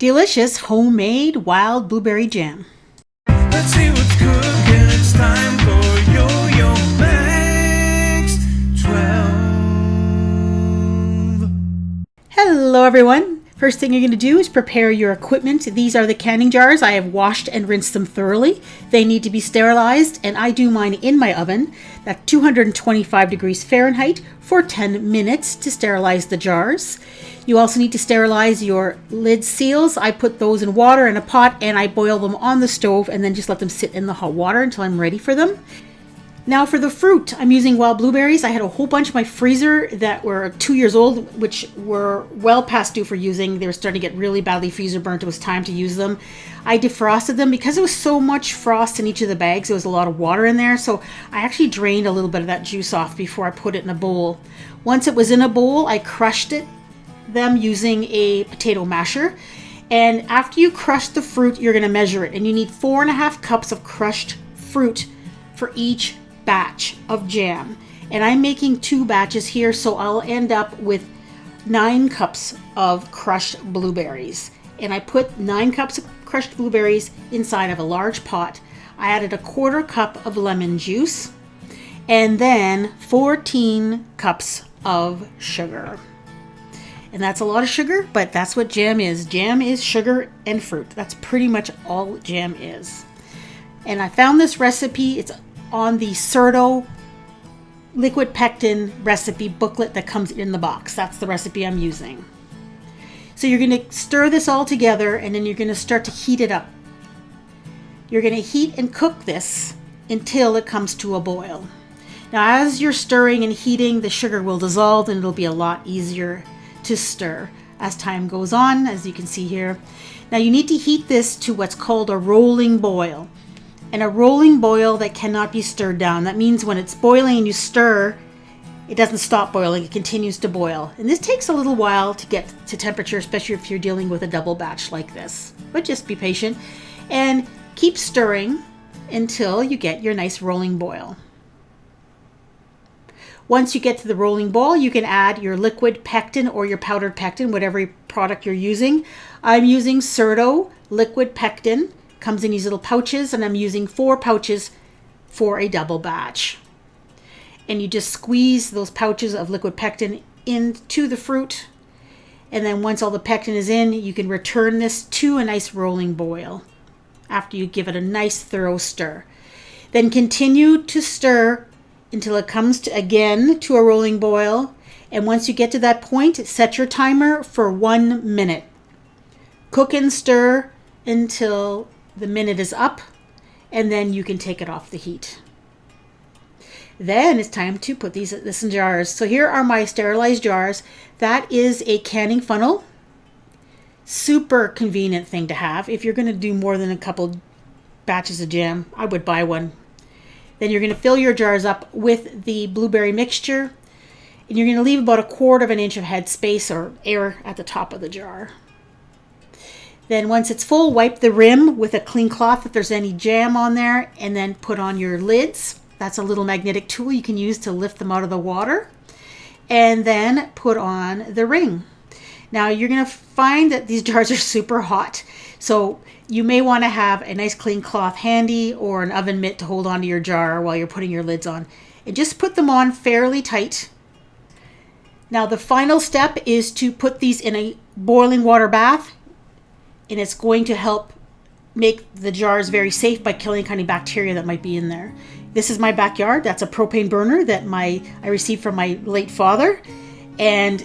delicious homemade wild blueberry jam. Let's see what's cooking. It's time for Yo-Yo Makes 12. Hello everyone. First thing you're going to do is prepare your equipment. These are the canning jars. I have washed and rinsed them thoroughly. They need to be sterilized, and I do mine in my oven at 225 degrees Fahrenheit for 10 minutes to sterilize the jars. You also need to sterilize your lid seals. I put those in water in a pot and I boil them on the stove and then just let them sit in the hot water until I'm ready for them. Now for the fruit, I'm using wild blueberries. I had a whole bunch in my freezer that were 2 years old, which were well past due for using. They were starting to get really badly freezer burnt. It was time to use them. I defrosted them because there was so much frost in each of the bags. There was a lot of water in there. So I actually drained a little bit of that juice off before I put it in a bowl. Once it was in a bowl, I crushed them using a potato masher. And after you crush the fruit, you're going to measure it. And you need 4.5 cups of crushed fruit for each batch of jam. And I'm making 2 batches here, so I'll end up with 9 cups of crushed blueberries. And I put 9 cups of crushed blueberries inside of a large pot. I added 1/4 cup of lemon juice and then 14 cups of sugar. And that's a lot of sugar, but that's what jam is. Jam is sugar and fruit. That's pretty much all jam is. And I found this recipe. It's on the Certo liquid pectin recipe booklet that comes in the box. That's the recipe I'm using. So you're going to stir this all together and then you're going to start to heat it up. You're going to heat and cook this until it comes to a boil. Now as you're stirring and heating, the sugar will dissolve and it'll be a lot easier to stir as time goes on, as you can see here. Now you need to heat this to what's called a rolling boil. And a rolling boil that cannot be stirred down. That means when it's boiling and you stir, it doesn't stop boiling, it continues to boil. And this takes a little while to get to temperature, especially if you're dealing with a double batch like this. But just be patient and keep stirring until you get your nice rolling boil. Once you get to the rolling boil, you can add your liquid pectin or your powdered pectin, whatever product you're using. I'm using Certo liquid pectin. Comes in these little pouches, and I'm using 4 pouches for a double batch. And you just squeeze those pouches of liquid pectin into the fruit, and then once all the pectin is in, you can return this to a nice rolling boil after you give it a nice thorough stir. Then continue to stir until it comes to, again, to a rolling boil, and once you get to that point, set your timer for 1 minute. Cook and stir until the minute is up, and then you can take it off the heat. Then it's time to put this in jars. So here are my sterilized jars. That is a canning funnel. Super convenient thing to have. If you're going to do more than a couple batches of jam, I would buy one. Then you're going to fill your jars up with the blueberry mixture, and you're going to leave about 1/4 inch of head space or air at the top of the jar. Then once it's full, wipe the rim with a clean cloth if there's any jam on there, and then put on your lids. That's a little magnetic tool you can use to lift them out of the water. And then put on the ring. Now you're going to find that these jars are super hot. So you may want to have a nice clean cloth handy or an oven mitt to hold onto your jar while you're putting your lids on. And just put them on fairly tight. Now the final step is to put these in a boiling water bath. And it's going to help make the jars very safe by killing any bacteria that might be in there. This is my backyard. That's a propane burner that I received from my late father. And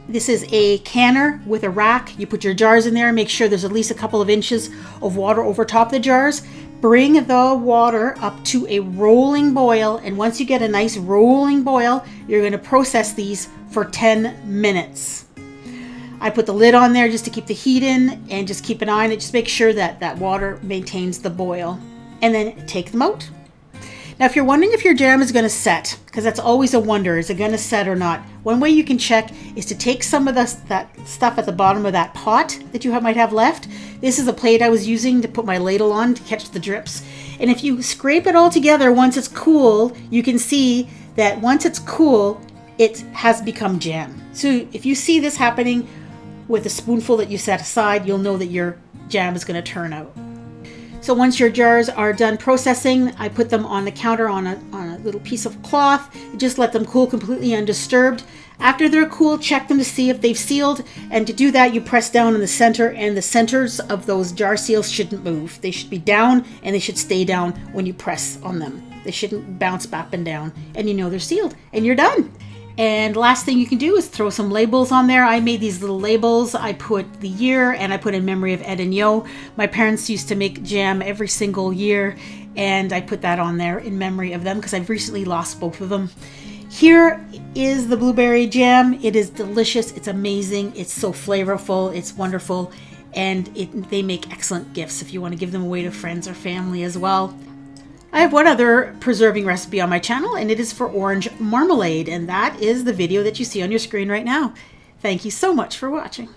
this is a canner with a rack. You put your jars in there, make sure there's at least a couple of inches of water over top of the jars. Bring the water up to a rolling boil. And once you get a nice rolling boil, you're going to process these for 10 minutes. I put the lid on there just to keep the heat in and just keep an eye on it. Just make sure that that water maintains the boil. And then take them out. Now, if you're wondering if your jam is going to set, because that's always a wonder, is it going to set or not? One way you can check is to take some of that stuff at the bottom of that pot that you might have left. This is a plate I was using to put my ladle on to catch the drips. And if you scrape it all together once it's cool, you can see that once it's cool, it has become jam. So if you see this happening, with a spoonful that you set aside, you'll know that your jam is going to turn out. So once your jars are done processing, I put them on the counter on a little piece of cloth. Just let them cool completely undisturbed. After they're cool, check them to see if they've sealed. And to do that, you press down in the center, and the centers of those jar seals shouldn't move. They should be down, and they should stay down when you press on them. They shouldn't bounce up and down. And you know they're sealed, and you're done. And last thing you can do is throw some labels on there. I made these little labels. I put the year, and I put in memory of Ed and Yo. My parents used to make jam every single year, and I put that on there in memory of them because I've recently lost both of them. Here is the blueberry jam. It is delicious. It's amazing. It's so flavorful. It's wonderful. And they make excellent gifts if you want to give them away to friends or family as well. I have one other preserving recipe on my channel, and it is for orange marmalade, and that is the video that you see on your screen right now. Thank you so much for watching.